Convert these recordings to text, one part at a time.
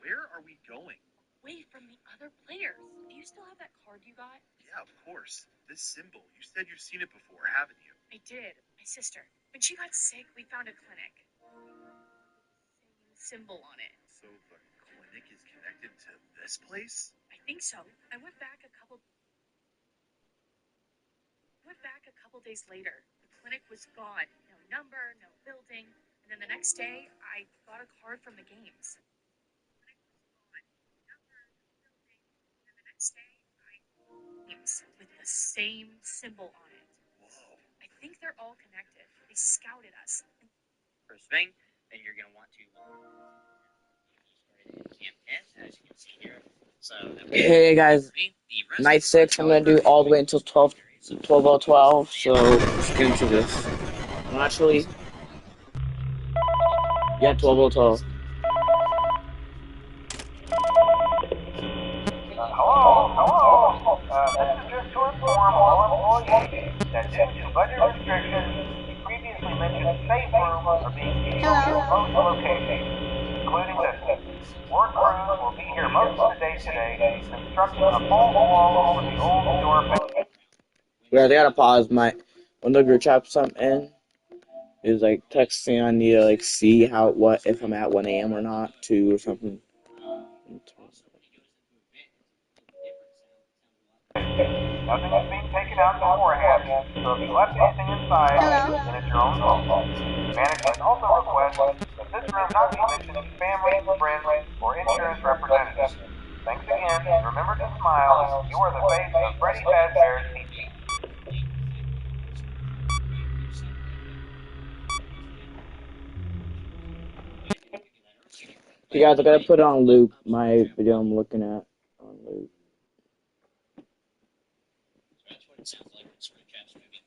Where are we going? Away from the other players. Do you still have that card you got? Yeah, of course. This symbol. You said you've seen it before, haven't you? I did. My sister. When she got sick, we found a clinic. Same symbol on it. So the clinic is connected to this place? I think so. I went back a couple days later. The clinic was gone. No number, no building. And then the next day, I got a card from the games. With the same symbol on it. Whoa. I think they're all connected. They scouted us. First thing, then you're going to want to camp in, as you can see here. So, hey guys, night 6, I'm going to do all the way until 12:12, so let's get into this. Well, actually, yeah, 12:12. Hello. This is just to inform all employees that due to budget restrictions, the previously mentioned safe rooms are being used in most locations, including this. Work crews will be here most of the day today, constructing a false wall over the old door. Yeah, they gotta pause when the group chat something is like texting. I need to like see if I'm at 1 a.m. or not, 2 or something. Nothing is being taken out beforehand, so if you left anything inside, then it's your own fault. Management also requests that this room not be mentioned to family, friends, or insurance representatives. Thanks again, and remember to smile. You are the face of Freddy Fazbear's teaching. You guys, I gotta put it on loop. My video I'm looking at on loop. That's what it sounds like. It's recaps movie.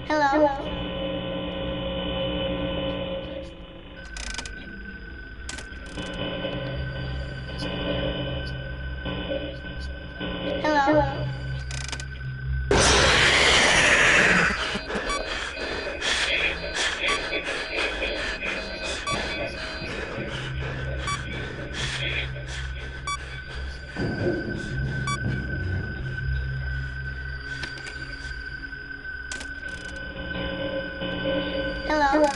Hello. Hello. Hello.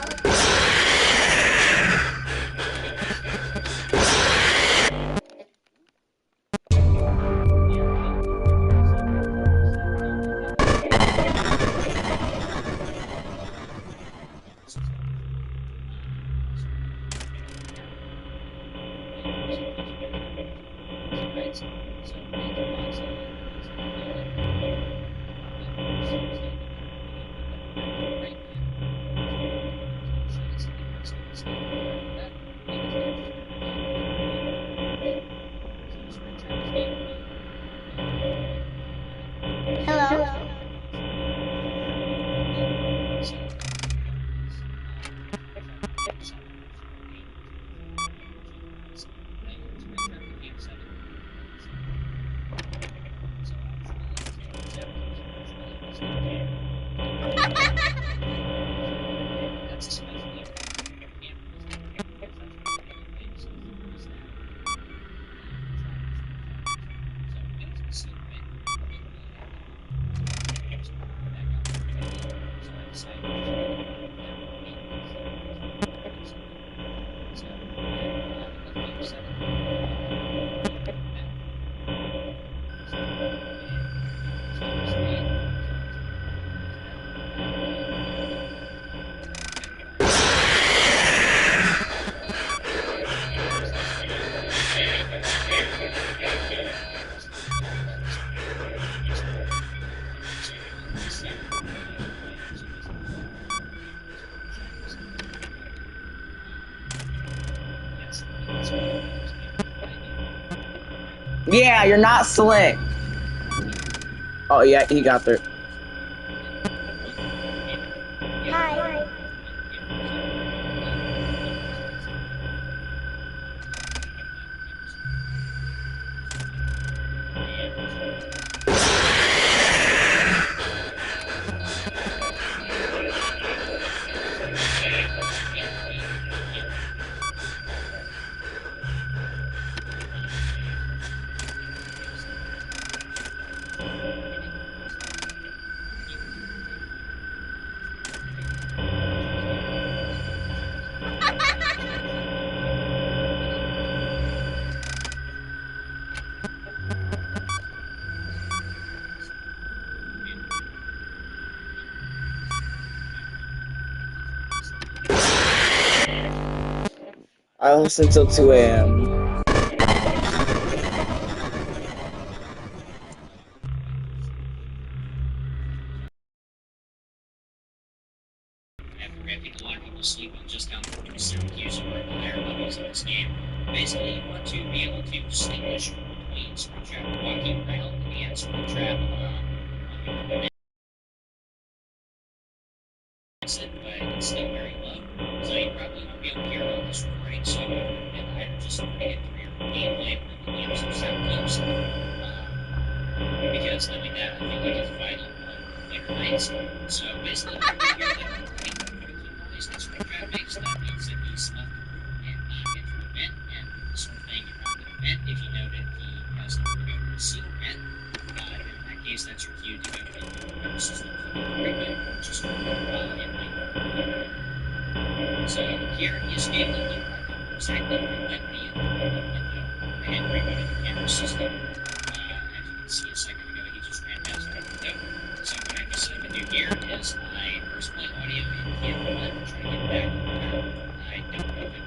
Yeah, you're not slick. Oh yeah, he got there. Hi. I listen till 2 a.m. I think a lot of people sleep on just how important sound cues are at the higher levels of this game. Basically, you want to be able to distinguish between Springtrap walking around and Springtrap but it's still very low. So you probably won't be able to hear it on this recording, so I would recommend either just putting it through your gameplay or looking at some sound cues. Because knowing that, I feel like it's vital on later nights. So basically, when you hear that noise that Springtrap makes, that means that he's left the room and not entered a vent, and sort of thing around the vent. If you know that he has nowhere to go to a seal vent, then in that case, that's your cue to go to the system to reboot, which is so here he escaped the loop exactly where he went when he and rebooted the camera system. As you can see a second ago, he just ran past the window. So what I decided to do here is I first play audio in cam 1, try to get back I don't know if it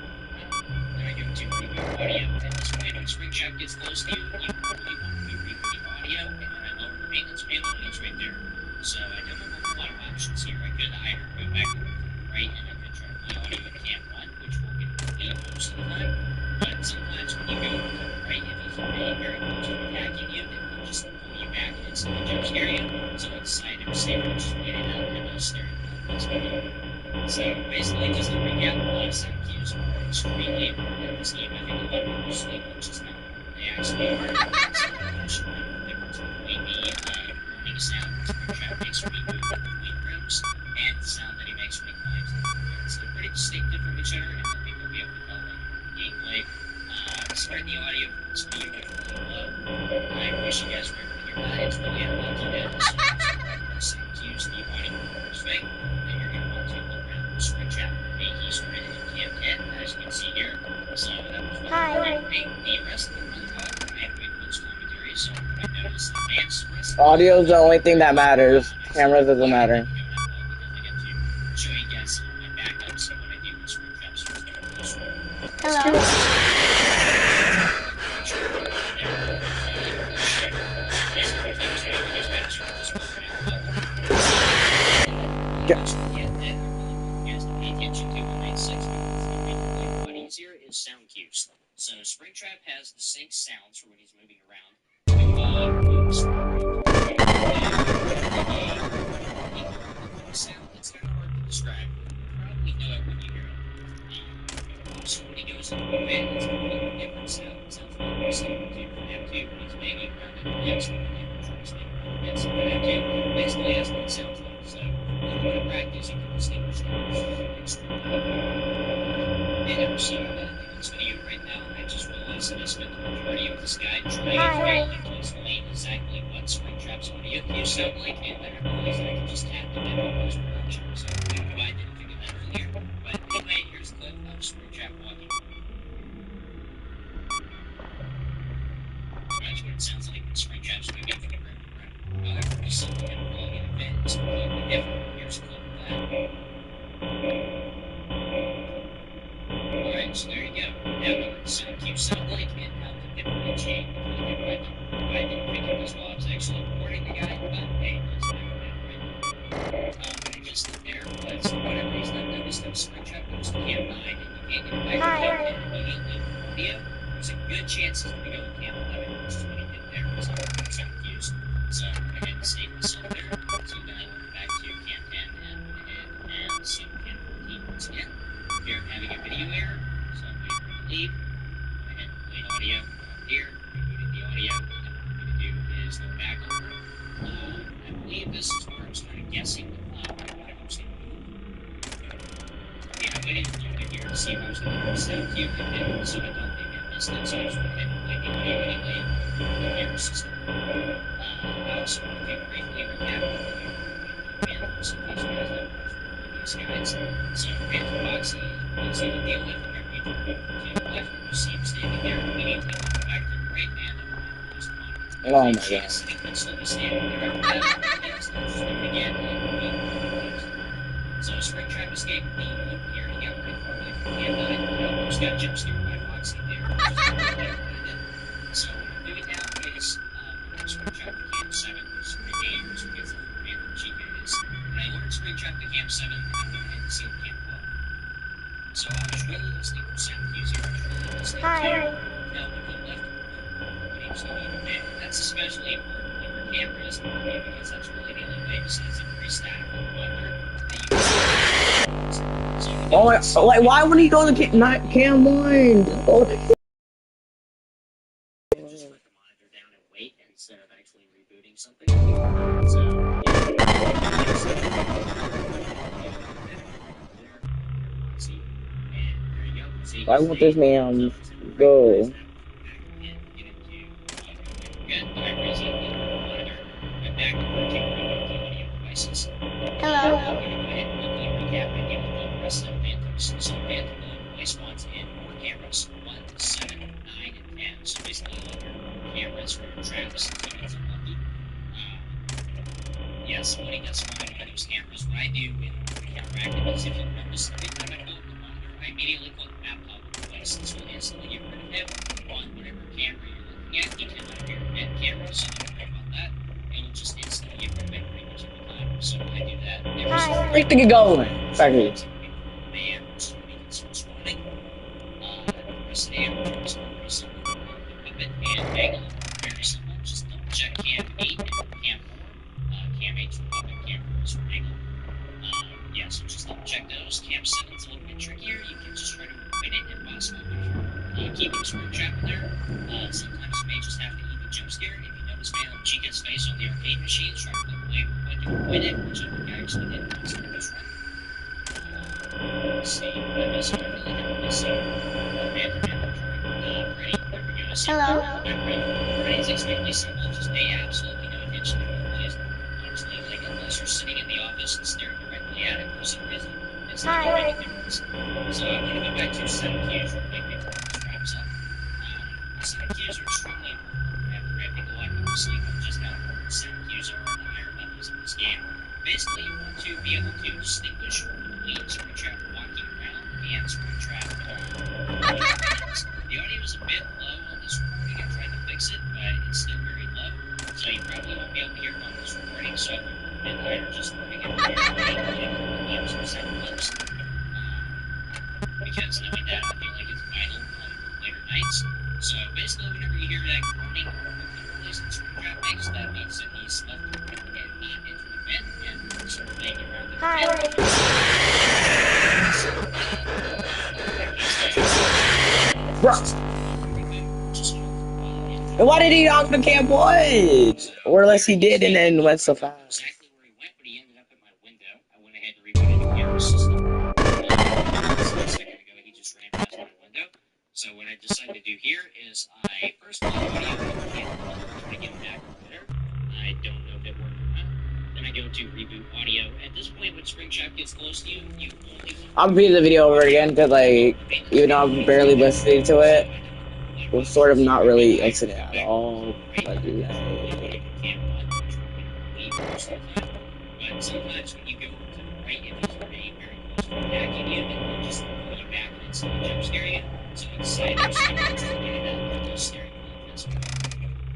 then I go to reboot audio. At this point, when Springtrap gets close to you, you probably want to be rebooting audio, and then I lower the maintenance panel, and he's right there. So I don't have a whole lot of options here. I could either go back to the right and I could try to play audio in cam 1, which will get complete most of the time. But sometimes when you go to the right, if he's being very close to attacking you, then he'll just pull you back and instantly jump scare you. So I decided to save it, just waiting out and I was staring at this video. So basically, just to recap, sound cues are extremely important in this game. I think a lot of people sleep on just how important they actually are. So the difference between the warning sound Springtrap makes when he moves between rooms and the sound that he makes when he climbs the vents. They're pretty distinctive from each other, and I think you'll be able to tell later in the gameplay. Despite the audio from this video being really low, I wish you guys were able to hear that. It's really unlucky that as soon as you sound cues the audio first thing, then you're going to want to look around the Springtrap. He started in cam 10, as you can see here. So that was the rest of the run talk. I had way close commentary, so I noticed advanced rest. Audio is the only thing that matters. Camera doesn't matter. Show you guys some of my backups and what I do with Springtrap's first. Hello. Sound cues. So Springtrap has distinct sounds for when he's moving around. Sound that's kind of hard to describe. You probably know it when you hear it. So when he goes into a vent, it's a completely different sound. It sounds like we're listening to fnaf3 when he's banging around in the vents when the controls thing around the vents. fnaf3 basically has what it sounds like. So with a bit of practice, you can distinguish those extremely so in this video right now, I just realized that I spent the majority of this guide trying to explain exactly what Springtrap's audio cues sound like, and then I realized I could just add them in post-production. So I didn't figure that earlier. But anyway, here's a clip of Springtrap walking. That's what it sounds like when Springtrap's moving from room to room. However, you see him rolling in a vent is completely different. Here's a clip of that. Alright, so there you go. Now we know what the sound cues sound like and how to differentiate between them. I didn't pick up this while I was actually recording the guide, but hey, let's do it right. But I just stood there, but for whatever reason I've noticed that Springtrap goes to cam 9 and you can't get back to cam 10 immediately with audio. There's a good chance he's going to go to cam 11, which is what he did there with some sound cues. So I went ahead and saved myself there. So then I went back to cam 10 and went ahead and saved cam 14 once again. Here I'm having a video error, so I'm waiting for it to leave. Go ahead and play audio here, rebooting the audio, and then what I'm going to do is go back over. I believe this is where I was kind of guessing what I was going to move. Yeah, I waited a little bit here to see if I was going to move the sound cue, and then so I thought maybe I missed it, so I just went ahead and played the audio anyway with the camera system. I also want to briefly recap what we do with the so in case you guys haven't watched guys. So Phantom Box is easy to deal with. Whenever you turn to the left and you see him standing there, immediately go back to the right and just on. Oh my god. He can still be standing there after that. Just do it again and so Springtrap escaped the loop here. He got pretty far away from the end. He almost got jump scared Trap to Cam 7, which is pretty dangerous because of how random Chica is. When I learned Spring Trap to Cam 7, I went ahead and sealed Cam 12. So I was really listening for sound cues here. I was really listening to tell when he left the room when he was going to bed. And that's especially important when your camera is on you because that's really the only way, besides a free static on the monitor, that you can see. Oh, like, why would he go to not cam 1? Oh. Just put the monitor down and wait instead of actually rebooting something. So, Why won't this man go? Hello. So Phantom spawns in more cameras, 1, 7, 9, and 10. So basically all your cameras for your traps, so it's unlucky. Yes, loading does spawn by those cameras. What I do in counteractive is if you'll notice, every time I pull up the monitor, I immediately click map toggle twice. This will instantly get rid of him on whatever camera you're looking at. He cannot appear at camera, so don't worry about that. It'll just instantly get rid of him pretty much every time. So I do that every single time. Where you going? Exactly. Man, so we can start spawning. Press A, which is pretty simple. The puppet and angle, very simple. Just double check cam 8 and cam 4. Cam 8 for puppet, cam 4 is for angle. Yeah, so just double check those. Cam 7's a little bit trickier. You can just try to win it if possible. If you're keeping Spring Trap in there, sometimes you may just have to eat the jump scare. If you notice Phantom Chica's face on the arcade machine, try to click play when you win it, which I think I actually did once in the first run. Let's see, I miss it. I really haven't missed it. Freddy, there we go. Hello. Freddy's extremely simple, just pay absolutely no attention to what it is. Honestly, like, unless you're sitting in the office and staring directly at it for some reason, it's not going to make a difference. So I'm going to go back to setup cues real quick before this wraps up. Setup cues are extremely important. I think a lot of people sleep on just how important setup cues are at the higher levels of this game. Basically, you want to be able to distinguish between Spring Trap walking around and Spring Trap the audio is a bit low on this recording. I tried to fix it, but it's still very low. So you probably won't be able to hear it on this recording. So I would recommend either just learning it from your some sound clips. Because knowing that, I feel like it's vital on later nights. So basically, whenever you hear that groaning or noise that Spring Trap makes, that means that he's left the room and not into the vent and sort of laying around the vent. Bro. And why did he knock the camp Woods? Or unless he did and then went so fast. Exactly where he went, but he ended up at my window. I went ahead and rebooted the camera system. A second ago, he just ran past my window. So what I decided to do here is I first put the audio on the camera, try to get him back over there. I don't know if it worked or not. Then I go to reboot audio. At this point, when Spring Trap gets close to you, you only want I'll read the video over again because, like, even though I'm barely listening to it, we're sort of not really listening at all. But sometimes when you go to the right, if he's very, very close to attacking you, then he'll just pull you back and instantly jump scare you. So inside there's something to get it out of the staring wheel.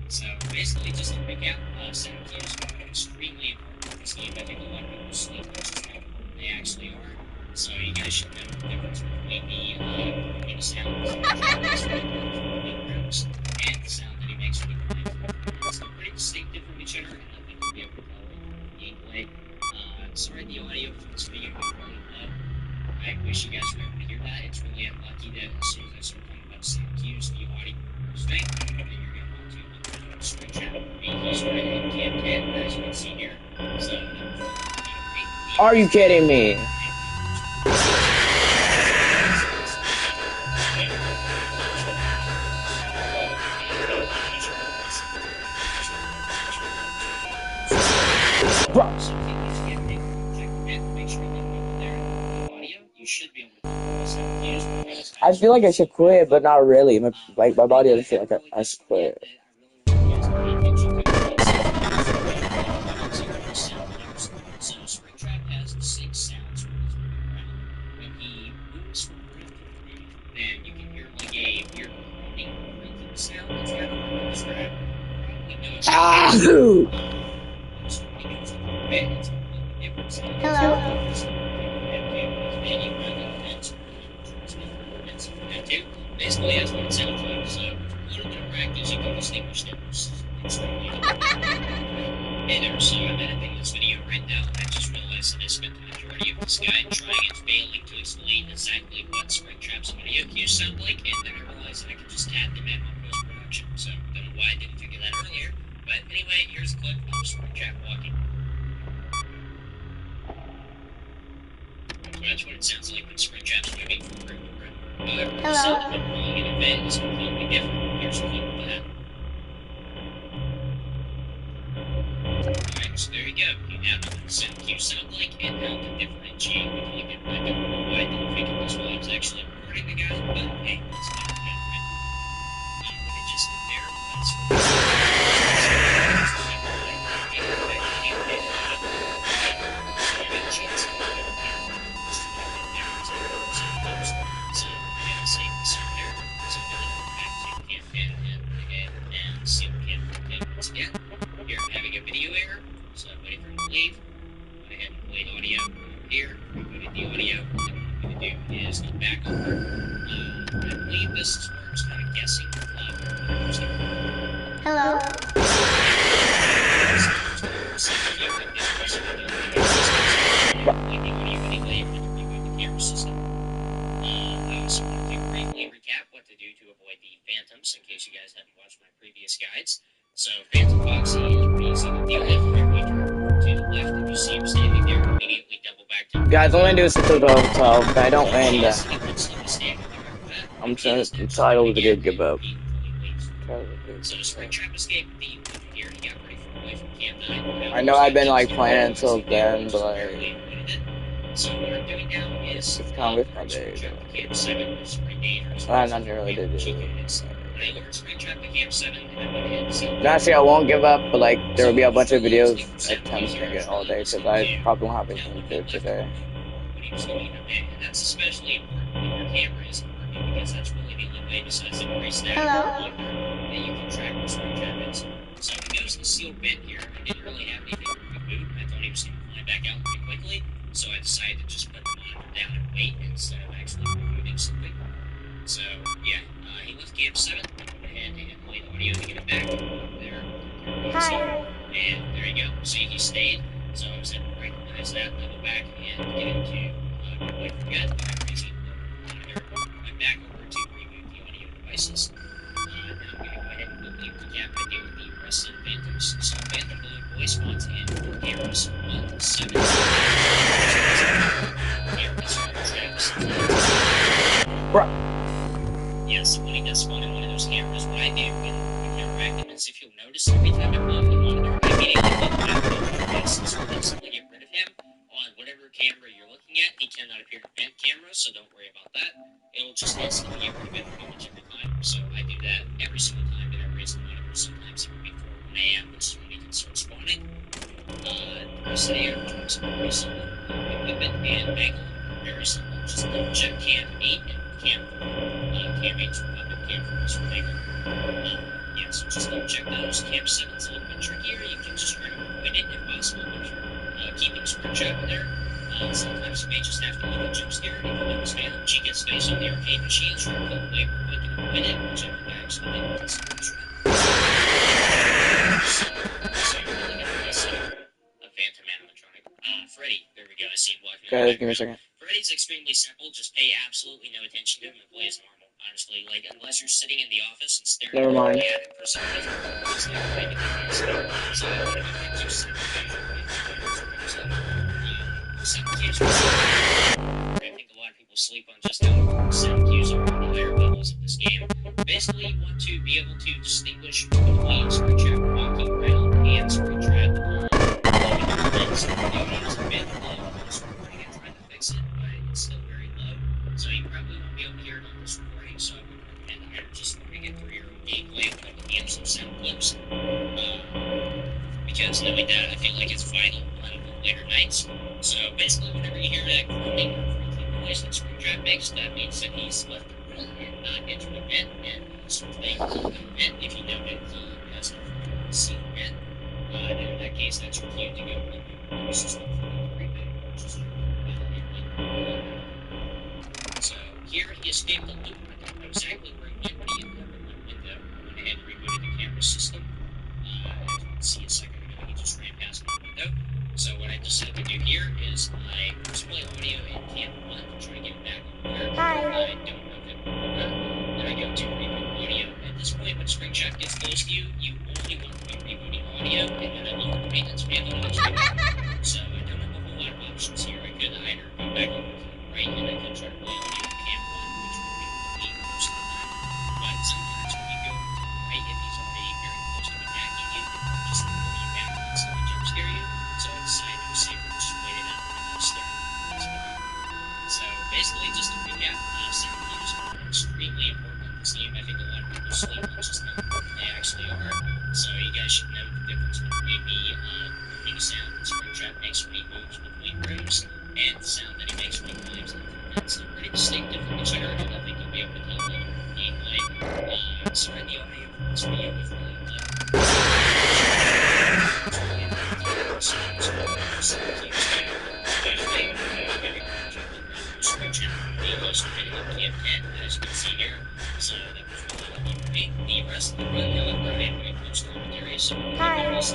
So basically, just to recap, sound cues are extremely important in this game. I think a lot of people sleep on just how important they actually are. So you guys should know the difference between the sounds and the sound that he makes when he climbs. They're pretty distinct from each other, and I think you'll be able to tell in gameplay. Sorry the audio from this video got really low. I wish you guys were able to hear that. It's really unlucky that as soon as I start talking about sound cues, the audio goes faint, and then you're going to want to look at the Spring Trap. He's right in Cam 10, as you can see here. So, are you kidding me? Bro. I feel like I should quit, but not really. My body doesn't feel like I should quit. So Spring Trap has 6 sounds when he's moving around. When he moves from room to room, then you can hear like a weird groaning or grunting sound. It's kind of hard to describe. Ah! Basically, that's what it sounds like. So, a little bit of practice, you can distinguish those extremely Hey there, so I'm editing this video right now, and I just realized that I spent the majority of this guide trying and failing to explain exactly what Springtrap's audio cues sound like, and then I realized that I could just add them in on post-production. So, don't know why I didn't figure that earlier. But anyway, here's a clip of Springtrap walking. That's what it sounds like when Springtrap's moving from room to room. However, the sound of it rolling in a vent is completely different. Here's a clip of that. Alright, so there you go. You now know what the sound cues sound like and how to differentiate between them. I don't know why I didn't think of this while I was actually recording the guide, but hey, that's not the guide, right? What I just did there was again, you're having a video error, so wait for him to leave. Go ahead and play the audio here, rebooted the audio, and what I'm going to do is go back over. I believe this is where it's kind of guessing. Hello? I also want to briefly recap what to do to avoid the phantoms, in case you guys haven't watched my previous guides. So, Phantom Foxy is pretty easy to deal with. You're going to turn to the left, if you see him standing there, immediately double back to the Guys, only do this until 12, but I don't win the... he won't stop to stand there after that. I'm entitled to give up. So, Springtrap escaped the here. He got ready for away from Camp 9. I know I've been like planning until then, but like... So what I'm doing now is it's kind of with my day. Camp 7 is pretty dangerous. I not really did it. I lured Springtrap to Camp 7 and I went ahead and said, Honestly, I won't give up, but like there will be a bunch of videos attempting it all day because I probably won't have anything to do today. What he was doing, and that's especially important when your camera isn't working because that's really the only way besides the gray static that you can track what Springtrap is. So he goes to the sealed vent here. I didn't really have anything to reboot. I thought he was going to climb back out pretty quickly. So I decided to just put the monitor down and wait instead of actually rebooting something. So, yeah, he left Camp 7. I went ahead and played audio to get him back up there. Hi. And there you go. See, he stayed. So I was able to recognize that, go back and get into wait for that. I'm raising the monitor. Went back over to reboot the audio devices. Now I'm going to go ahead and quickly recap what I did with the rest of the Phantoms. So, Phantom Blue voice fonts and cameras 1, 7. Yes, when he does spawn in one of those cameras, what I do when the camera active is if you'll notice every time I blow the monitor, I immediately look back over the devices so instantly get rid of him on whatever camera you're looking at. He cannot appear to vent cameras, so don't worry about that. It'll just instantly get rid of him pretty much every time. So I do that every single time that I raise the monitor, sometimes even before 1 a.m., which is when he can start spawning. The rest of the air is very simple. Equipment and angle, very simple. Just double check cam 8 and cam 4. Cam 8's for weapon, cam 4 is for angle. Yeah, so just double check those. Cam 7's a little bit trickier. You can just try to avoid it if possible if you're keeping Springtrap in there. Sometimes you may just have to leave a jump scare. If you lose Chica's face on the arcade machine, try to put away where we can avoid it, which I think I actually did with Springtrap. So you're really going to miss a Phantom animatronic. Freddy, there we go. I see him walking. Guys, give me a second. Freddy's extremely simple. Just pay absolutely no attention to him and play as normal. Honestly, like, unless you're sitting in the office and staring Never mind. at him for some reason, it's never going to be the so one of the things you see sound cues. I think a lot of people sleep on just how sound cues are on the higher levels of this game. Basically, you want to be able to distinguish between Springtrap walking around and Springtrap blowing your vents. The audio is a bit low. I was recording and trying to fix it, but it's still very low. So you probably won't be able to hear it on this recording, so I would recommend either just learning it through your own gameplay or looking at some sound clips. Because knowing that, I feel like it's vital on later nights. So basically, whenever you hear that groaning or creaking noise that Springtrap makes, that means that he's left the room and not entered a vent, and sort of thing. And if you know that he has no system for the reboot, which is so here he escaped the loop. I don't know exactly where he went, but he ended up in one window. I went ahead and rebooted the camera system. As you can see a second ago, he just ran past my window. So what I decided to do here is I first play audio in cam 1 to try to get it back over there. I don't know if it will work. Then I go to reboot audio. At this point, when Springtrap gets close to you, you only want to be rebooting audio, and then I lower the maintenance panel and just do it. So I don't have a whole lot of options here. I could either go back over to the right and I could try to play audio in cam 1, which would be complete most of the time. But sometimes when you go over to the right, if he's already very close to attacking you, it will just pull you back and instantly jump scare you. So I decided it was safer to just wait it out and stare at the So basically, just to recap, sound cues are extremely important in this game. I think a lot of people sleep on just how important they actually are. So you guys should know the difference between the booming sound that Springtrap makes when he moves between rooms and the sound that he makes when he climbs into the vents. They're pretty distinct from each other. I don't think you'll be able to tell them from gameplay. Sorry, the audio from this video was really low. As you can see here, so that was really neat. The rest of the run, however, I had very close commentary, so the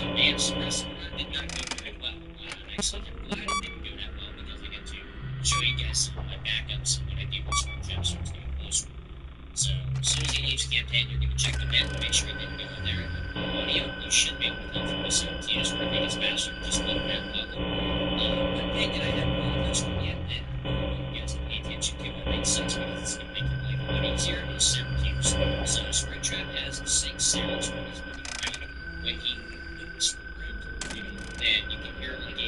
advanced rest of the run did not go very well. I'm actually kind of glad it didn't go that well because I get to show you guys some of my backups and what I do when Springtrap starts getting closer. So as soon as you leave Camp 10, you're going to check the vent to make sure you didn't go in there. Audio, you should be able to tell from the sound cues, but I think it's faster to just leave that level. One thing that I haven't really touched on yet that I really want you guys to pay attention to, and makes sense because it's going to make your life a lot easier, is sound cues. So Springtrap has 6 sounds when he's moving around. When he moves from room to room, then you can hear like a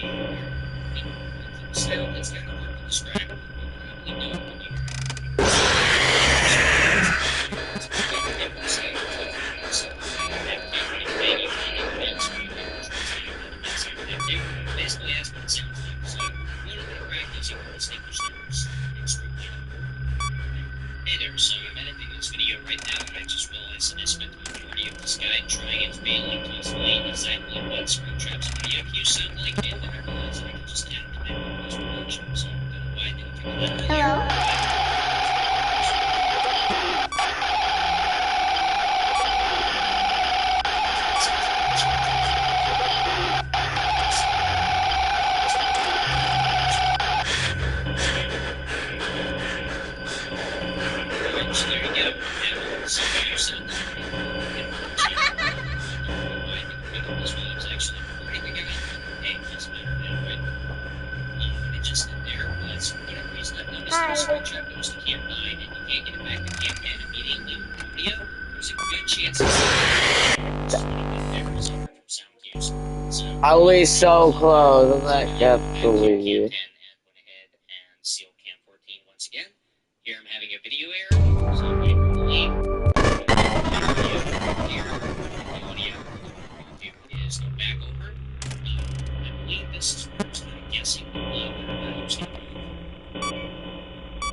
sound that's kind of hard to describe. You'll probably know it when you hear it. Basically, that's what it sounds like. So, a little bit of practice, you can distinguish those extremely well. Hey there, so I'm editing this video right now, and I just realized that I spent the majority of this guide trying and failing to explain exactly what Springtrap's audio cues sound like, and then I realized that I could just add them in post-production, so I don't know why I didn't figure that out. Hello. Springtrap goes to Camp 9 and you can't get it back to Camp 10 immediately with audio, there's a good chance it's from sound cues. So, always so close. I can't believe you. And went ahead and sealed Camp 14 once again. Here I'm having a video error, so I'm waiting for the lead. The audio is go back over. I believe this is where I was kind of guessing whether he was going to move.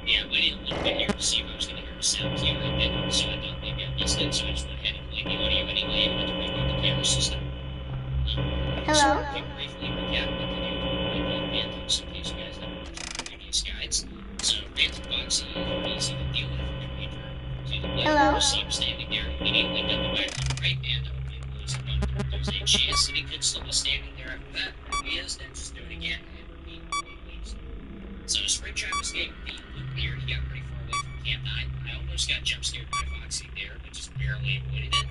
Yeah, I waited a little bit here to see if I was going to hear a sound cue, and then so I thought maybe I missed it, so I just went ahead and played the audio anyway and went to reboot the camera system. Hello. So, briefly recap what to do with Phantoms in case you guys haven't watched the previous guides. So, Phantom Foxy is easy to deal with from your to the left. Hello. You see him standing there immediately, then the back to the right, and hopefully blows him up. There's a chance that he could still be standing there after that. If he is, then just do it again and repeat until he leaves. So, Springtrap escaped the loop here. He got pretty far away from Camp 9. I almost got jump scared by Foxy there, but just barely avoided it.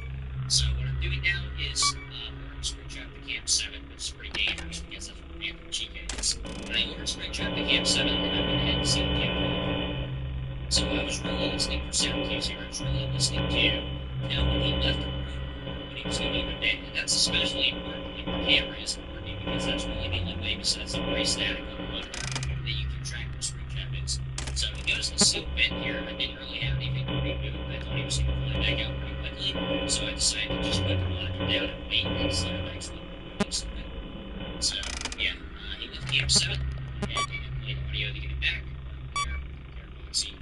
So, what I'm doing now is ordering Springtrap to Camp 7, which is pretty dangerous because that's where Phantom Chica is. When I ordered Springtrap to Camp 7, then I went ahead and sealed Camp 4. So, I was really listening for sound cues here. I was really listening to now when he left the room, when he was going to leave a bit. And that's especially important when your camera isn't working because that's really the only way, besides the very static on the monitor, that you can track where Springtrap is. So he goes to the sealed vent here. I didn't really have anything to reboot. I thought he was going to fly back out pretty quickly. So I decided to just put the monitor down and wait instead of actually rebooting something. So yeah, he left Camp 7 and played audio to get it back. There, Foxy.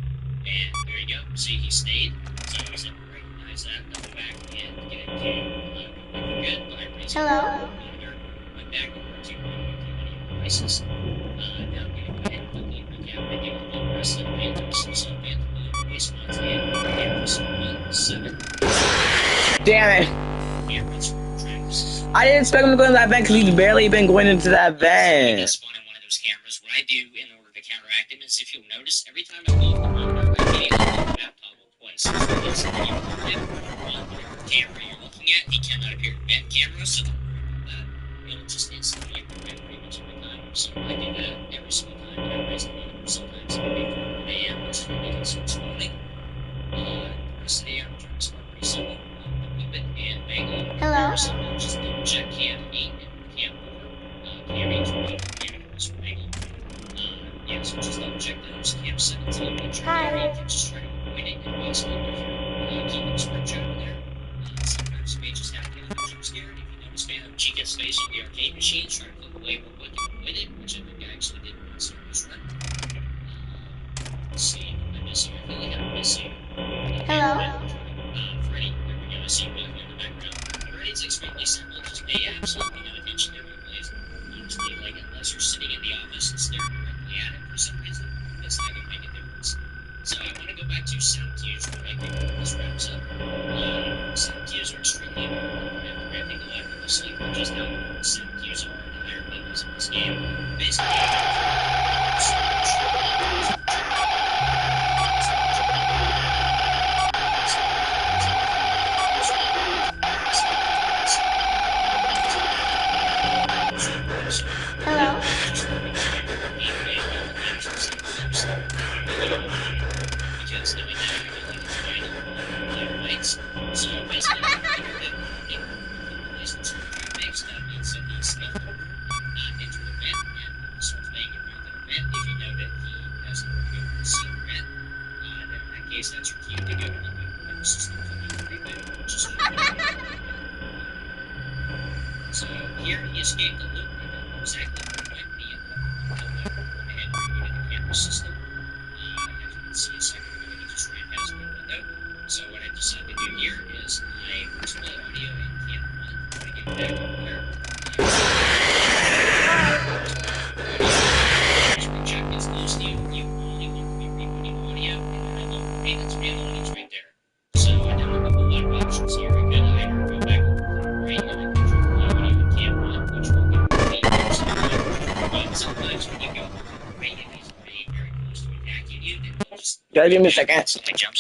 And there you go. See, he stayed. So I was able to recognize that, double back and get it to good by raising the monitor. Went back over to the audio devices. Now I'm going to go ahead and quickly recap my daily progress that I took some vent blue response and cameras 1, 7. Damn it! Cameras from traps. I didn't expect him to go into that vent because he's barely been going into that If you vent. spawn in one of those cameras, what I do in order to counteract him is, if you'll notice, every time I blow up the monitor, I immediately blow the map toggle twice. So it's when you mark him on whatever camera you're looking at, he cannot appear in vent camera, so it'll just instantly get vent pretty much every time. So I do that every single time that I raise the monitor, sometimes before 1 a.m., which is when they can start spawning. The rest of the day, I'm trying to spawn pretty simple. Equipment and Mangle. Hello? Very simple. Just double check cam 8 and cam 4. Cam 8 for me, cam 4 is for Mangle. Yeah, so just double check those. Cam 17, make sure Hi. you can just try to avoid it if possible if you're keeping sprint shot over there. Sometimes you may just have to get a little jump scared. If you notice Phantom Chica's face on the arcade machine, try to click away real quick and avoid it, which I think I actually did once during this run. Let's see, am I missing? I feel like I'm missing. Hello? Freddy, there we go. I see you walking in the background. Freddy's extremely simple. Just pay absolutely no attention to him in place. Honestly, like, unless you're sitting in the office and staring directly at him for some reason, it's not going to make a difference. So I want to go back to sound cues right before this wraps up. Sound cues are extremely important, and I think a lot of people sleep on just how important sound cues are at the higher levels of this game. Basically, Hello? because knowing that everything is final player rights, so basically if you hear that in replacements for trap makes, that means that he's stealth over and not enter the vent, and when he starts banging around that vent, if you know that he hasn't revealed the secret vent, then in that case that's your cue to go and reboot whatever system you need to reboot, which is just so here he escaped the loop. I don't know exactly where he went. He ended up in one building. Went ahead and rebooted the camera system. As you can see a second ago, he just ran past my window. So what I decided to do here is I first play audio in cam 1. Try to get back over there. Check is close to you. You only want to be rebooting audio, and then I look for maintenance panel, and he's right there. So I don't have a whole lot of options here. I could either go back over to the right and then control the audio in cam 1, which will get me but sometimes when you go over to the right and he's already very close to attacking you, then he'll just Gotta give me a second. jump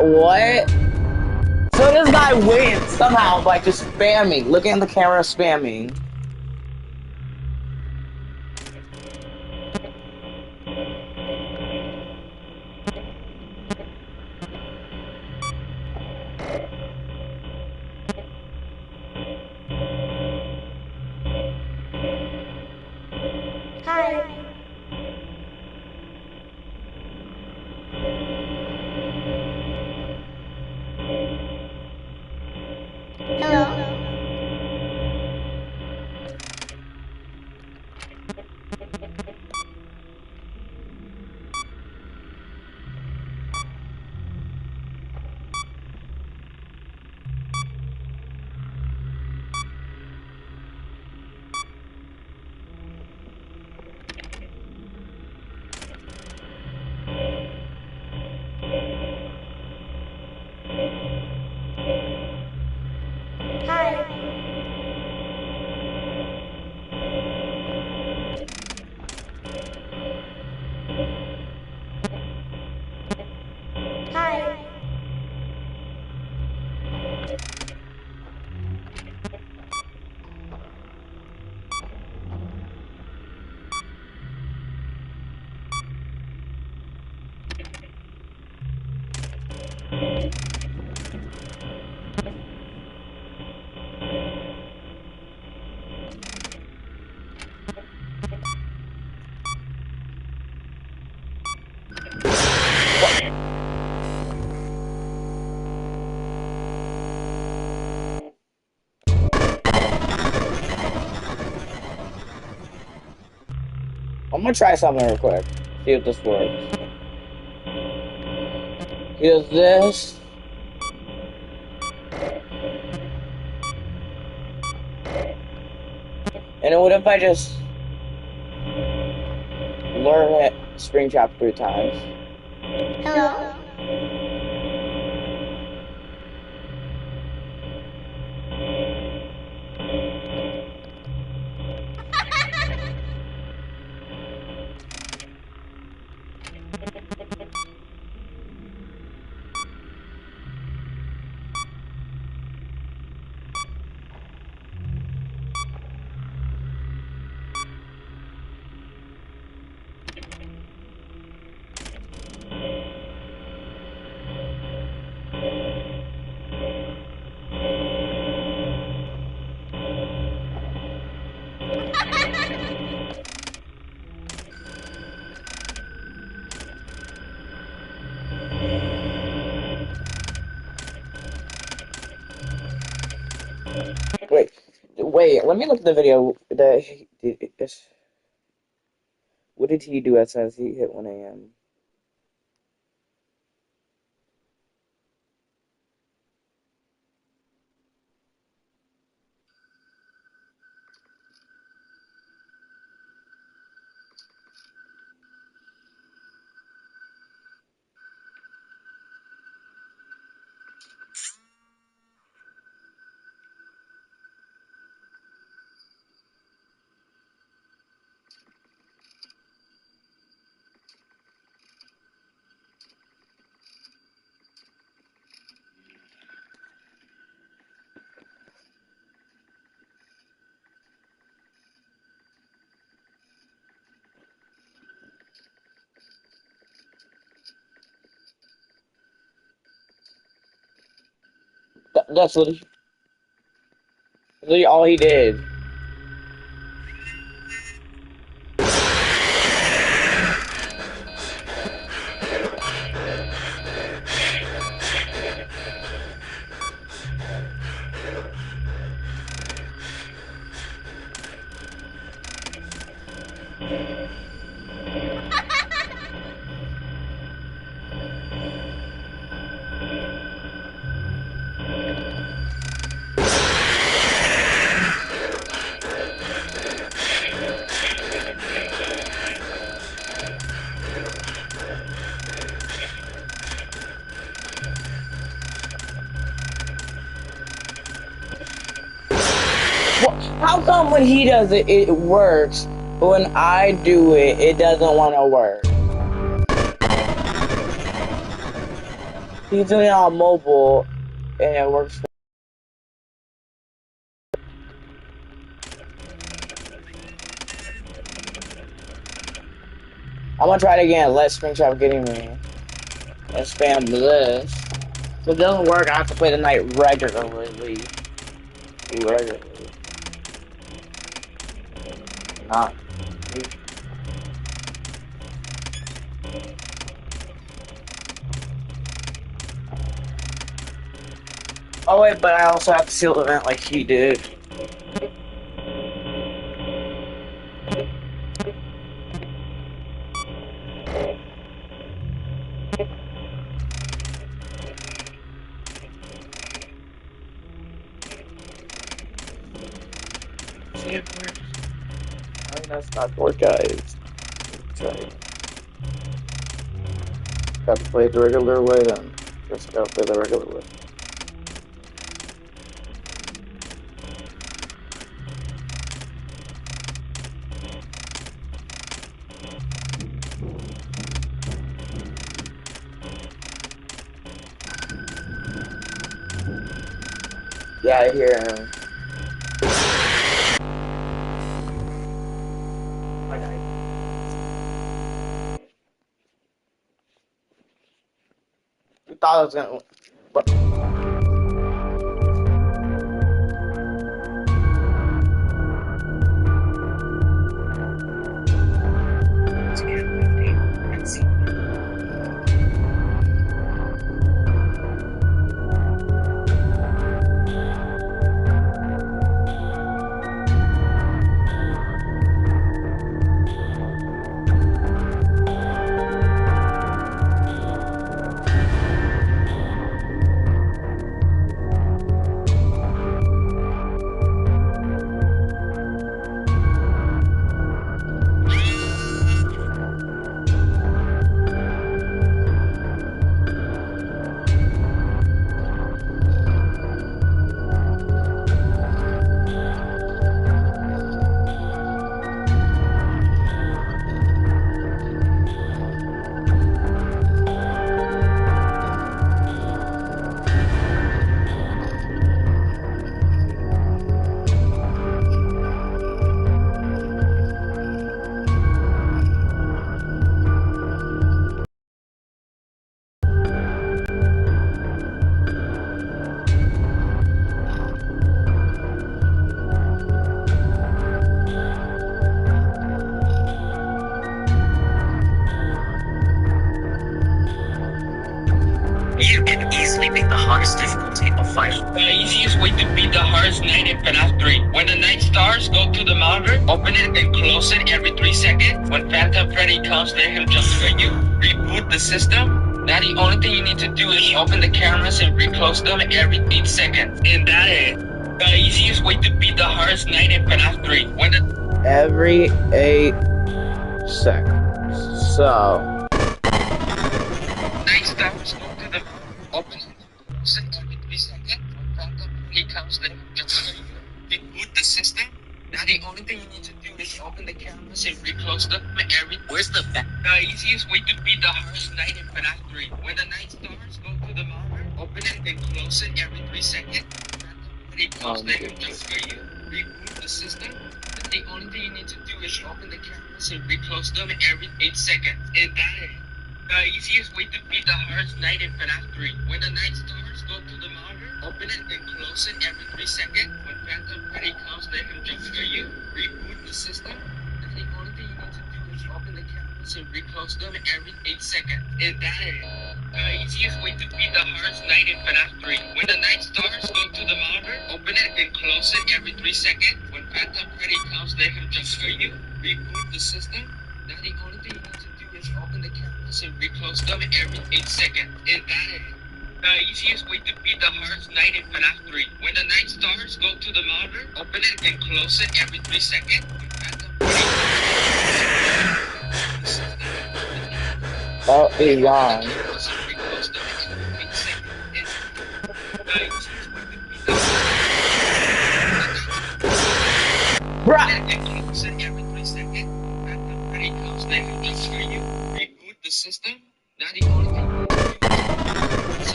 What? So this guy wins somehow by just spamming, looking at the camera, spamming. Hi. Hello. Hi. Hi. I'm gonna try something real quick. See if this works. Here's this. And what if I just learn it Springtrap 3 times? Hello. Wait, let me look at the video. What did he do as soon as he hit 1 a.m.? That's literally all he did. How come when he does it, it works, but when I do it, it doesn't want to work? He's doing it on mobile, and it works. I'm gonna try it again. Let Springtrap getting me and spam this. If it doesn't work, I have to play the night regularly. Regularly. Not. Oh wait, but I also have to seal the event like he did. See if it works. I mean, that's not work, guys. Try it. Got to play it the regular way then. Just gotta play the regular way. Yeah, I hear him. I died. We thought I was gonna. But To get an update and see. You can easily beat the hardest difficulty of Final. The easiest way to beat the hardest night in FNAF 3. When the night starts, go to the monitor, open it and close it every 3 seconds. When Phantom Freddy comes, let him jump scare you. Reboot the system. Now the only thing you need to do is open the cameras and reclose them every 8 seconds. And that is the easiest way to beat the hardest night in FNAF 3. When the every 8 seconds. So. night starts, go to the open it, close it every 3 seconds. When Phantom Freddy comes, let him jump scare you. Reboot the system. Now the only thing you need to do is open the cameras and reclose them every. Where's the back? The easiest way to beat the hardest night in FNAF 3. When the night starts, go to the monitor, open it and close it every 3 seconds. Phantom Freddy comes, let him jump scare you. Reboot the system. Now the only thing you need to do is open the cameras and reclose them every 8 seconds. And that is the easiest way to beat the hardest night in FNAF 3. When the night starts, go to the monitor, open it and close it every 3 seconds. When Phantom Freddy comes, let him jump scare you. Reboot the system. And the only thing you need to do is open the cameras and reclose them every 8 seconds. And that is the easiest way to beat the hardest night in FNAF 3. When the night starts, go to the monitor, open it and close it every 3 seconds. When Phantom Freddy comes, let him jump scare you. Reboot the system. Now the only thing you need to do is open the cameras and reclose them every 8 seconds. And that is the easiest way to beat the hardest night in FNAF 3. When the night starts, go to the monitor, open it and close it every 3 seconds. When Phantom That is long. reclose them every 8 seconds. And the easiest way to beat the Bruh! and close it every 3 seconds. Phantom Freddy comes, let him jump scare you. Reboot the system. Now the only thing you need to do is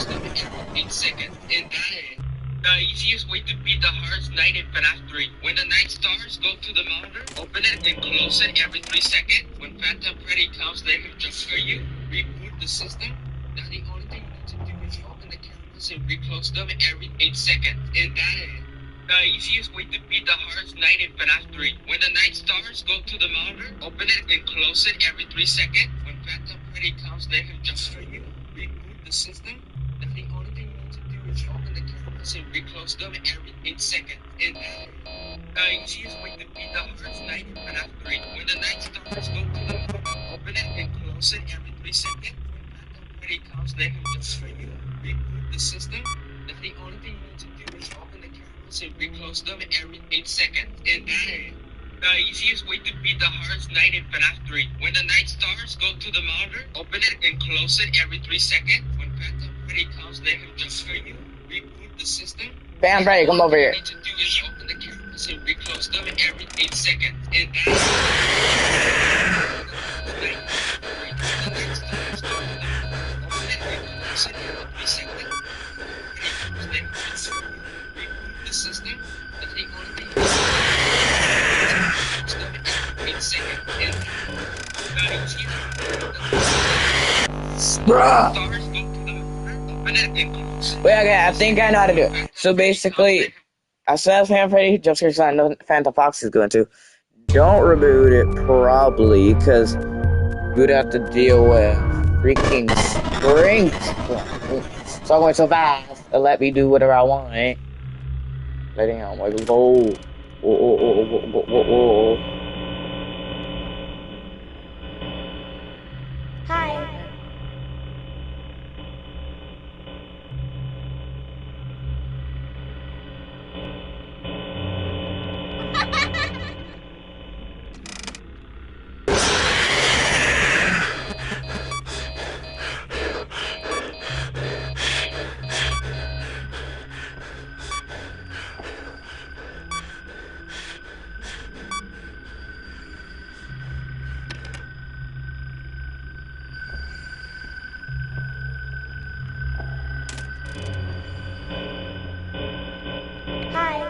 them every 8 seconds. And that is the easiest way to beat the hardest night in fnaf3. When the night starts, go to the monitor, open it and close it every 3 seconds. When Phantom Freddy comes, let him jump scare you. Reboot the system. Now the only thing you need to do is open the cameras and reclose them every 8 seconds. And that is the easiest way to beat the hardest night in fnaf3. When the night starts, go to the monitor, open it and close it every 3 seconds. When Phantom Freddy comes, let him jump scare you. Reboot the system. Now the only thing you need to do is open the cameras and reclose them every 8 seconds. And that is the easiest way to beat the hardest night in fnaf3. When the night starts, go to the monitor, open it and close it every 3 seconds. When Phantom Freddy comes, let him jump scare you. Reboot the system. Now the only thing you need to do is open the cameras and reclose them every 8 seconds. And that is the easiest way to beat the hardest night in fnaf3. When the night starts, go to the monitor, open it and close it every 3 seconds. When Phantom Freddy comes, let him jump scare you. Reboot the system. Phantom Freddy, come over here. All you need to do is open the cameras and reclose them every 8 seconds. And that is the system. That's the only thing. Bruh! Wait, okay, I think I know how to do it. So basically, as soon as Phantom Freddy jump scares, I know Phantom Fox is going to. Don't reboot it, probably, because we'd have to deal with freaking springs. So I'm going so fast, and let me do whatever I want. Letting out my low. Hi. Hi.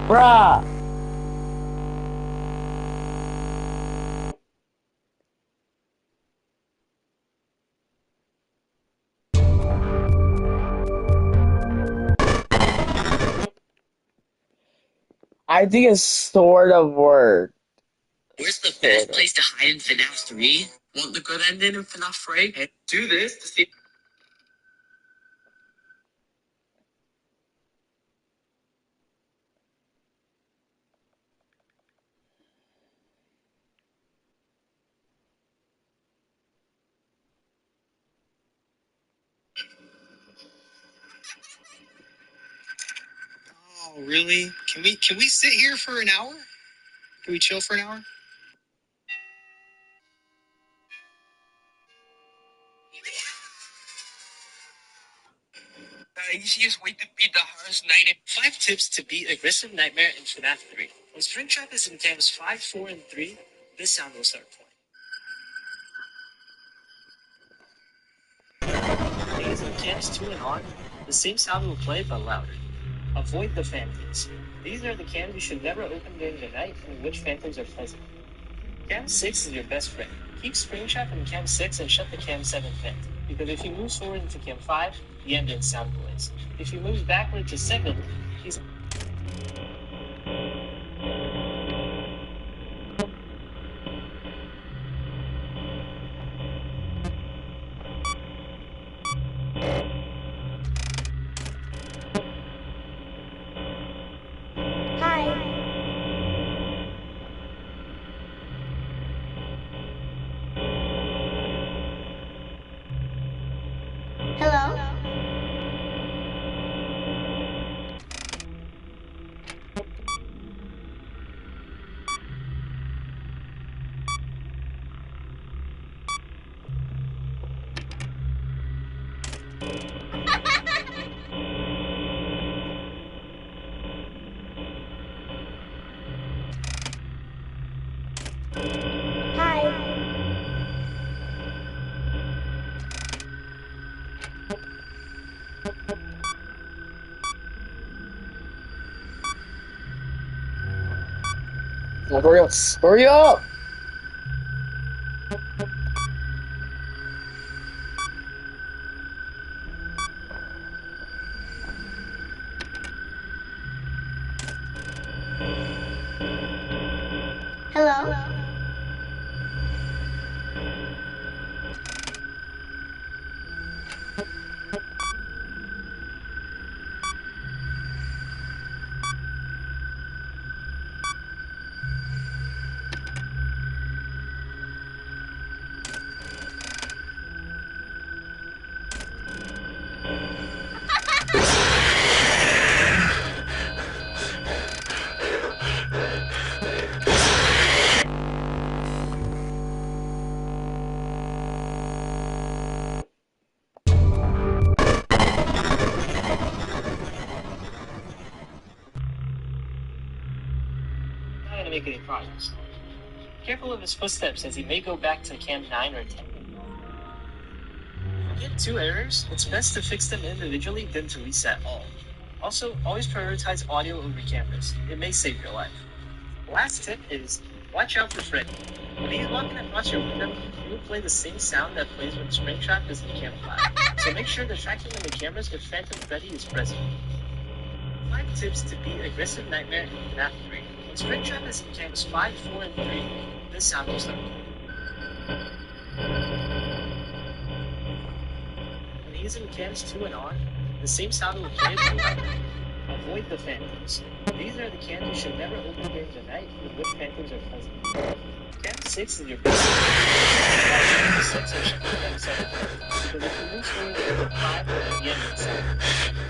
Bruh! I think it sort of worked. Where's the best place to hide in FNAF 3? Want the good ending in FNAF 3? Hey, do this to see. Oh, really? Can we sit here for an hour? Can we chill for an hour? You should just wait to beat the hardest night. 5 tips to beat aggressive nightmare in FNAF 3. When Springtrap is in cams 5, 4, and 3, this sound will start playing. These in cams 2 and on, the same sound will play but louder. Avoid the phantoms. These are the cams you should never open during the night in which phantoms are present. Cam 6 is your best friend. Keep Springtrap in cam 6 and shut the cam 7 phantom, because if he moves forward into cam 5, the ambient sound plays. If he moves backward to 7, he's Hi. Hello? Hi. Hurry up! Hurry up! Hello? not going to make any progress. Careful of his footsteps as he may go back to cam 9 or 10. If you get 2 errors, it's best to fix them individually than to reset all. Also, always prioritize audio over cameras. It may save your life. Last tip is, watch out for Freddy. When he's walking across your window, he will play the same sound that plays when Springtrap is in cam 5. So make sure to track him in the cameras if Phantom Freddy is present. 5 tips to beat aggressive nightmare in FNAF 3. When Springtrap is in cams 5, 4, and 3, this sound will start playing. When he's in cams 2 and on, the same sound will play but louder. Avoid the phantoms. These are the cams you should never open during the night in which phantoms are present. Cam 6 is your best friend. Cam 6 or shut the cam 7 because if he moves forward to 5, the end is sound.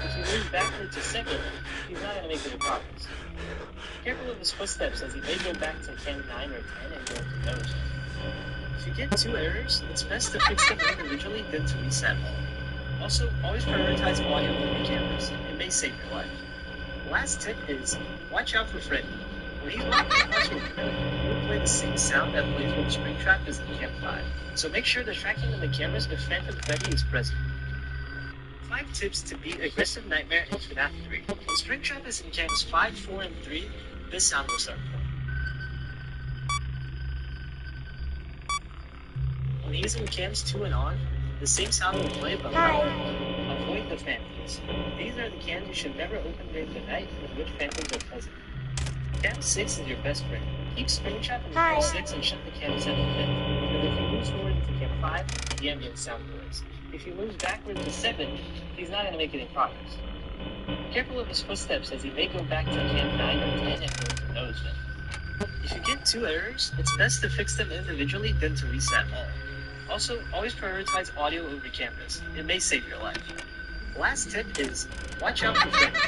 If he moves backward to 7, he's not going to make any progress. Careful of his footsteps as he may go back to cam 9 or 10 and go into those. If you get 2 errors, it's best to fix them individually than to reset all. Also, always prioritize audio over cameras. It may save your life. Last tip is, watch out for Freddy. When he's walking across your window, he will play the same sound that plays when Springtrap is in cam 5. So make sure to track him in the cameras if Phantom Freddy is present. 5 tips to beat aggressive nightmare in FNAF 3. When Springtrap is in cams 5, 4, and 3, this sound will start playing. When he's in cams 2 and on, the same sound will play but louder. Avoid the phantoms. These are the cams you should never open during the night in which phantoms are present. Cam 6 is your best friend. Keep Springtrap in Hi. Cam 6 and shut the Cam 7 pin. Because if you move forward into Cam 5, the ambient sound noise. If he moves backward to 7, he's not going to make any progress. Careful of his footsteps as he may go back to Cam 9 or 10 and go into nose vent. If you get 2 errors, it's best to fix them individually than to reset all. Also, always prioritize audio over cameras. It may save your life. Last tip is, watch out for Freddy.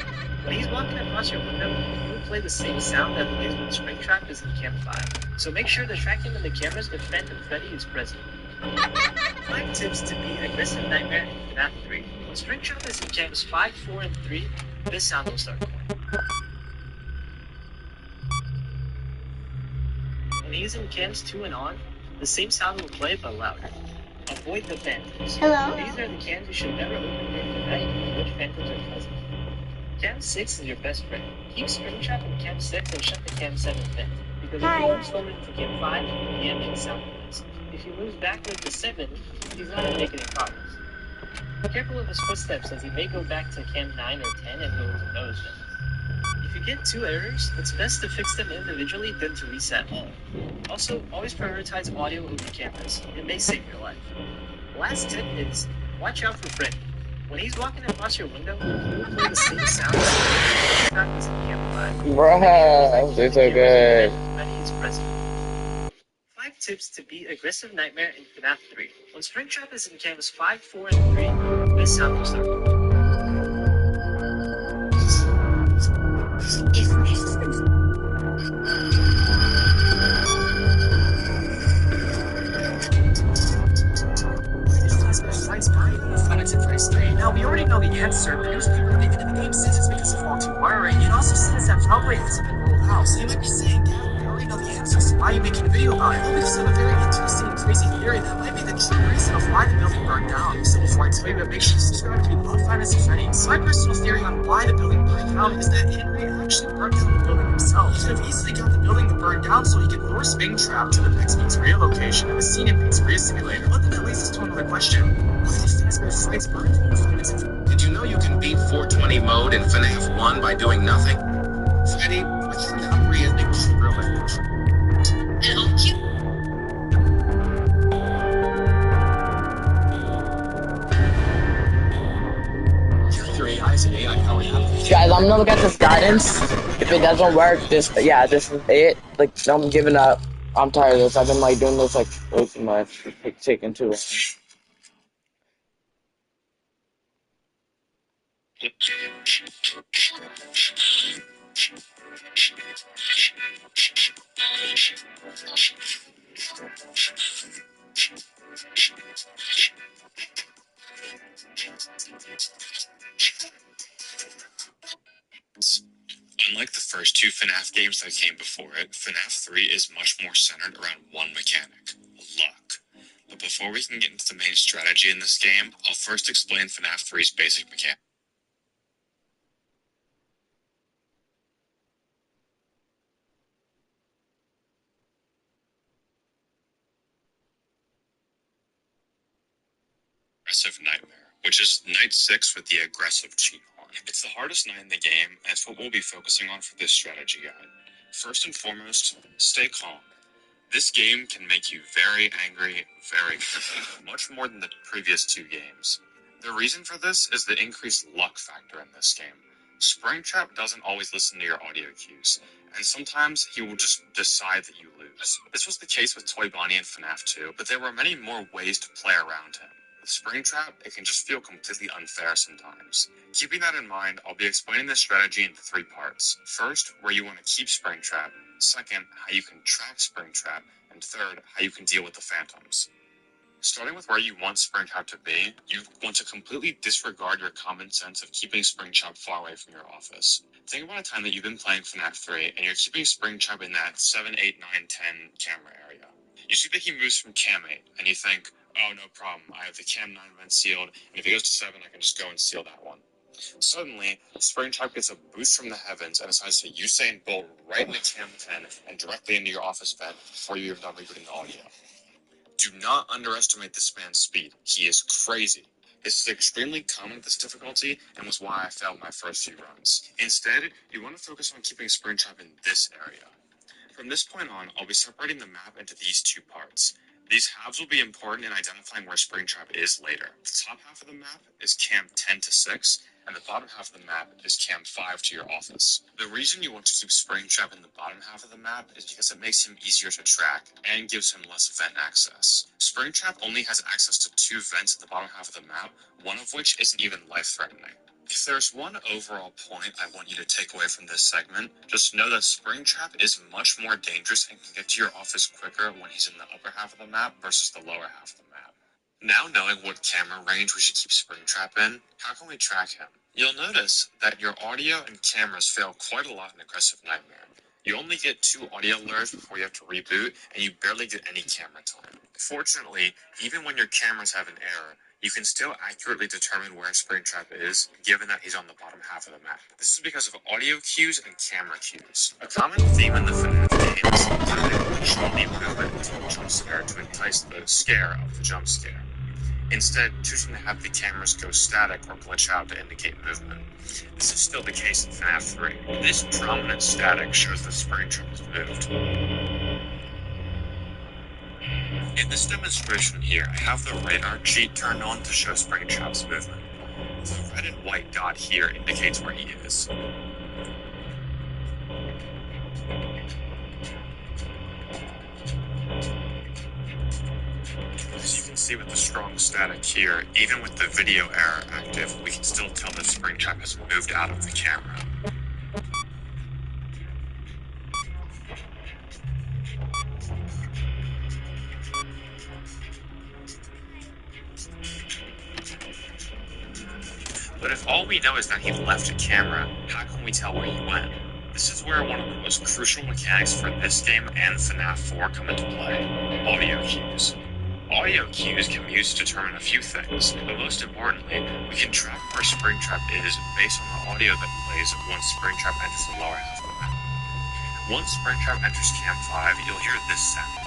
When he's walking across your window, he will play the same sound that plays when Springtrap is in Cam 5. So make sure to track him in the cameras if Phantom Freddy is present. 5 tips to beat Aggressive Nightmare in FNAF 3. When Springtrap is in Cams 5, 4, and 3, this sound will start playing. When he's in Cams 2 and on, the same sound will play but louder. Avoid the phantoms. Hello? These are the cams you should never open during the night in which phantoms are present. Cam 6 is your best friend. Keep Springtrap in Cam 6 and shut the Cam 7 vent. Because if he moves forward into Cam 5, the ambient sound noise. If he moves backward to 7, he's not going to make any progress. Careful of his footsteps as he may go back to Cam 9 or 10 and go into nose vent. If you get 2 errors, it's best to fix them individually than to reset all. Also, always prioritize audio over cameras. It may save your life. Last tip is, watch out for Freddy. When he's walking across your window, he will play the same sound as Springtrap is in Cam 5. Bruh, they're so good. Freddy is present. 5 tips to beat Aggressive Nightmare in FNAF 3. When Springtrap is in Cams 5, 4, and 3, this sound will start. Now, we already know the answer, but usually when they get in the game says it's because of faulty wiring. It also says that Hellblade is a old house. They might be saying, yeah, we already know the answer, so why are you making a video about it? Well, because I have a very interesting and crazy theory that might be the true reason of why the building burned down. So before I tell you that, make sure to subscribe to me, love Fantasy Freddy. So my personal theory on why the building burned down is that Henry actually burned down the building himself. He could have easily got the building to burn down so he could lure Springtrap to the next pizzeria location and the scene in Pizzeria Simulator. But then that leads us to another question. Why did Fazbear's Frights burn down? Did you know you can beat 420 mode in FNAF 1 by doing nothing? Freddy, with FNAF 3 is extremely Guys, I'm gonna look at this guidance. If it doesn't work, this is it. Like, I'm giving up. I'm tired of this. I've been like doing this like way too much. It's taking too long. Unlike the first 2 FNAF games that came before it, FNAF 3 is much more centered around one mechanic, luck. But before we can get into the main strategy in this game, I'll first explain FNAF 3's basic mechanic. Aggressive Nightmare, which is Night 6 with the aggressive cheat on. It's the hardest night in the game, and it's what we'll be focusing on for this strategy guide. First and foremost, stay calm. This game can make you very angry, very quickly, much more than the previous 2 games. The reason for this is the increased luck factor in this game. Springtrap doesn't always listen to your audio cues, and sometimes he will just decide that you lose. This was the case with Toy Bonnie in FNAF 2, but there were many more ways to play around him. With Springtrap, it can just feel completely unfair sometimes. Keeping that in mind, I'll be explaining this strategy into 3 parts. First, where you want to keep Springtrap. Second, how you can track Springtrap. And third, how you can deal with the phantoms. Starting with where you want Springtrap to be, you want to completely disregard your common sense of keeping Springtrap far away from your office. Think about a time that you've been playing FNAF 3 and you're keeping Springtrap in that 7, 8, 9, 10 camera area. You see that he moves from Cam 8, and you think, oh, no problem, I have the Cam 9 vent sealed, and if he goes to 7, I can just go and seal that one. Suddenly, Springtrap gets a boost from the heavens and decides to Usain Bolt right into Cam 10 and directly into your office vent before you're done rebooting the audio. Do not underestimate this man's speed. He is crazy. This is extremely common with this difficulty and was why I failed my first few runs. Instead, you want to focus on keeping Springtrap in this area. From this point on, I'll be separating the map into these two parts. These halves will be important in identifying where Springtrap is later. The top half of the map is camp 10 to 6, and the bottom half of the map is camp 5 to your office. The reason you want to keep Springtrap in the bottom half of the map is because it makes him easier to track and gives him less vent access. Springtrap only has access to 2 vents at the bottom half of the map, one of which isn't even life-threatening. If there's one overall point I want you to take away from this segment, just know that Springtrap is much more dangerous and can get to your office quicker when he's in the upper half of the map versus the lower half of the map. Now knowing what camera range we should keep Springtrap in, how can we track him? You'll notice that your audio and cameras fail quite a lot in Aggressive Nightmare. You only get 2 audio alerts before you have to reboot, and you barely get any camera time. Fortunately, even when your cameras have an error, you can still accurately determine where Springtrap is, given that he's on the bottom half of the map. This is because of audio cues and camera cues. A common theme in the FNAF games is that they won't show the movement until a jump scare to entice the scare of the jump scare. Instead, choosing to have the cameras go static or glitch out to indicate movement. This is still the case in FNAF 3. This prominent static shows that Springtrap is moved. In this demonstration here, I have the radar cheat turned on to show Springtrap's movement. The red and white dot here indicates where he is. As you can see with the strong static here, even with the video error active, we can still tell that Springtrap has moved out of the camera. But if all we know is that he left the camera, how can we tell where he went? This is where one of the most crucial mechanics for this game and FNAF 4 come into play: audio cues. Audio cues can be used to determine a few things, but most importantly, we can track where Springtrap is based on the audio that plays once Springtrap enters the lower half of the map. Once Springtrap enters Camp 5, you'll hear this sound.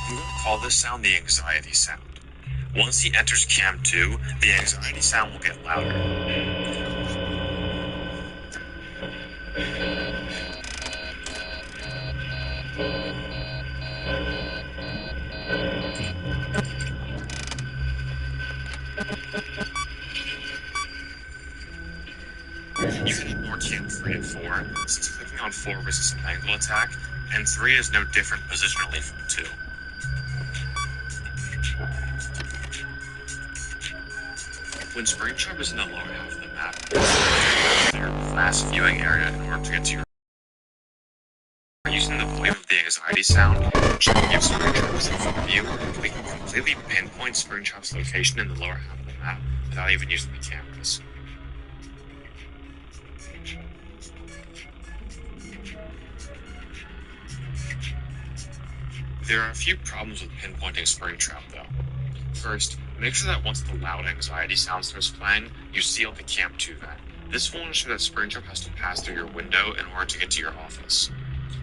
I'm going to call this sound the anxiety sound. Once he enters Camp 2, the anxiety sound will get louder. You can ignore Camp 3 and 4, since clicking on 4 resists an angle attack, and 3 is no different positionally from 2. When Springtrap is in the lower half of the map, clear fast viewing area in order to get to your... Using the volume of the anxiety sound, checking if Springtrap is in front of you, we can completely pinpoint Springtrap's location in the lower half of the map without even using the cameras. There are a few problems with pinpointing Springtrap though. First, make sure that once the loud anxiety sound starts playing, you seal the Camp 2 vent. This will ensure that Springtrap has to pass through your window in order to get to your office.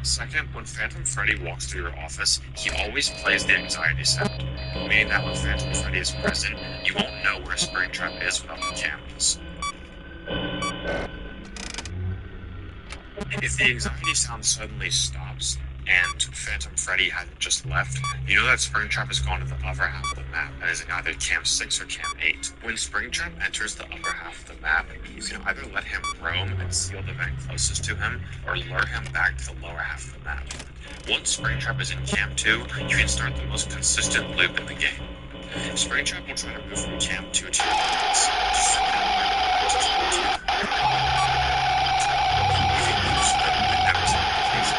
Second, when Phantom Freddy walks through your office, he always plays the anxiety sound, meaning that when Phantom Freddy is present, you won't know where Springtrap is without the cameras. If the anxiety sound suddenly stops, and Phantom Freddy hadn't just left, you know that Springtrap has gone to the upper half of the map and is in either Camp 6 or Camp 8. When Springtrap enters the upper half of the map, you can either let him roam and seal the vent closest to him, or lure him back to the lower half of the map. Once Springtrap is in Camp 2, you can start the most consistent loop in the game. Springtrap will try to move from Camp 2 to your office. Just so you know where to Camp 2. You can use the Windows application.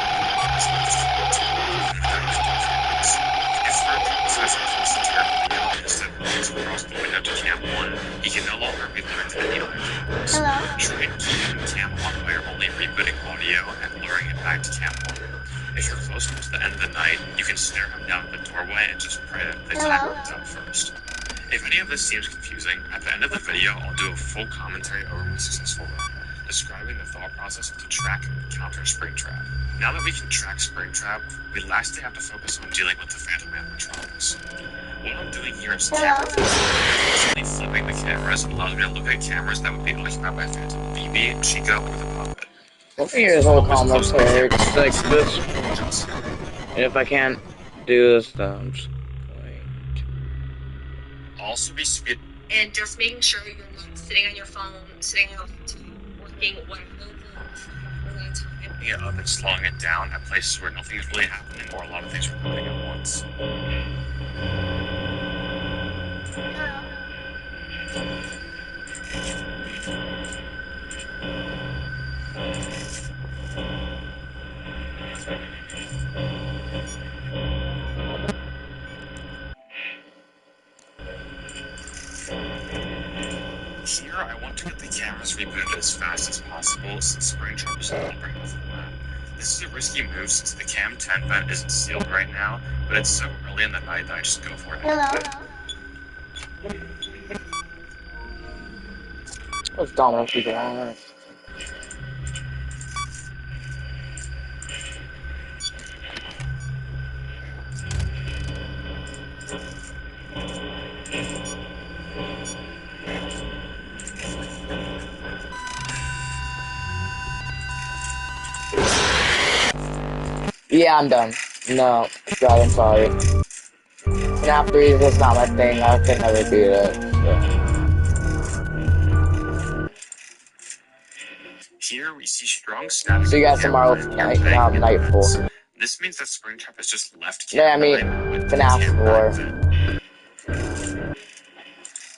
If Springtrap decides to close the turn window instead of moving across the window to Camp 1, he can no longer be lured to any other cameras. Try and keep him in Camp 1 by only rebooting audio and luring him back to Camp 1. If you're close to the end of the night, you can stare him down at the doorway and just pray that the timer runs out first. If any of this seems confusing, at the end of the video, I'll do a full commentary over my successful run. describing the thought process to track and counter Springtrap. Now that we can track Springtrap, we lastly have to focus on dealing with the Phantom animatronics. What I'm doing here is constantly flipping the cameras allows me to look at cameras that would be occupied by Phantom, BB, Chico, or the puppet. Here's all comments here. It's like this. And if I can't do this, then I'm just going to. Also be speed. And just making sure you're not sitting on your phone, sitting on your laptop, working whatever time. Yeah, up and slowing it down at places where nothing is really happening or a lot of things are happening at once. Here, I want to get the cameras rebooted as fast as possible since Springtrap is not bringing us the map. This is a risky move since the Cam 10 vent isn't sealed right now, but it's so early in the night that I just go for it. Let's dominate people on Earth. Yeah, I'm done. No, God, I'm sorry. fnaf3 is just not my thing. I can never beat it. So. Here we see strong static. See you guys tomorrow night 4. This means that Springtrap has just left Yeah, I mean, with FNAF 4.